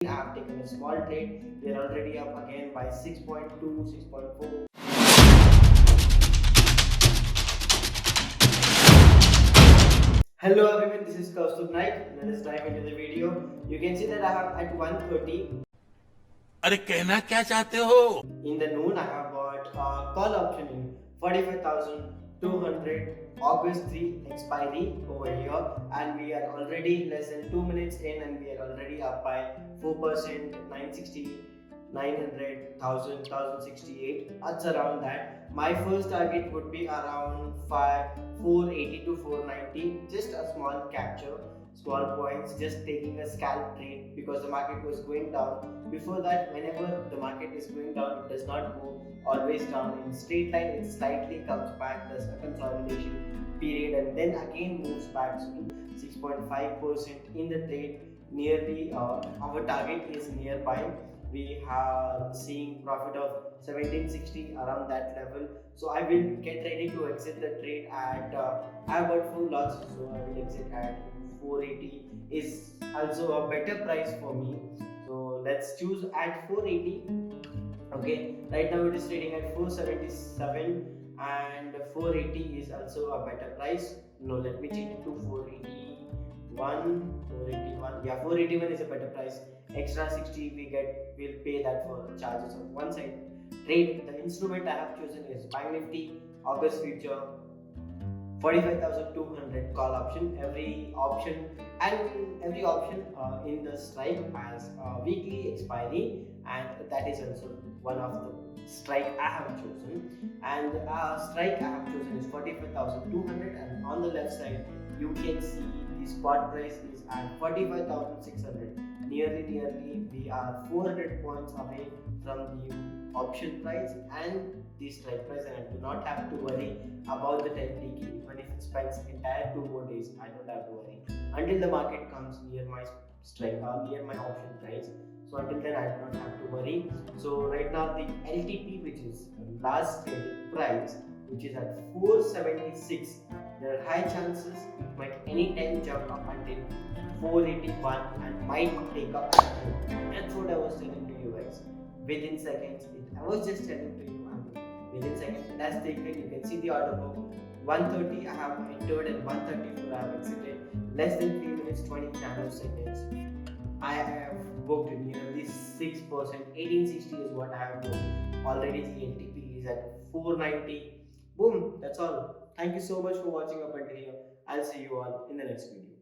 I have taken a small trade. We are already up again by 6.2, 6.4. Hello everyone, this is Kaustubh Naik. Let us dive into the video. You can see that I have at 1:30. अरे कहना क्या चाहते हो? In the noon, I have bought a call option in 45,200 August 3 expiry over here, and we are already less than 2 minutes in, and we are already up by 4%, 960, 900, 1000, 1068. That's around that. My first target would be around 480 to 490, just a small capture, small points, just taking a scalp trade because the market was going down. Before that, whenever the market is going down, it does not go always down in straight line. It slightly comes back, does a consolidation period, and then again moves back. So 6.5% in the trade. Nearly our target is nearby. We are seeing profit of 1760 around that level. So I will get ready to exit the trade at I have got 4 lots, so I will exit at 480 is also a better price for me. So let's choose at 480. Okay, right now it is trading at 477, and 480 is also a better price. No, let me change it to 481. Yeah, 481 is a better price. Extra 60 we'll pay that for charges of one side trade. The instrument I have chosen is Bank Nifty August future 45,200 call option. Every option in the strike has a weekly expiry, and that is also one of the strike I have chosen. And strike I have chosen is 45,200, and on the left side you can see the spot price is at 45,600. Nearly we are 400 points away from the option price and the strike price, and I do not have to worry about the 10 TK. Even if it spends entire 2 more days, I don't have to worry until the market comes near my strike near my option price. So until then I do not have to worry. So right now the LTP, which is last traded price, which is at 476, there are high chances it might anytime jump up until 481 and might take up. That's what I was telling to you guys. Within seconds, I was just telling to you. Within seconds, it has taken. You can see the order book. 130 I have entered and 134 I have exited. Less than 3 minutes, 20 nanoseconds. I have booked nearly 6%. 1860 is what I have booked. Already the LTP is at 490. Boom, that's all. Thank you so much for watching up until here. I'll see you all in the next video.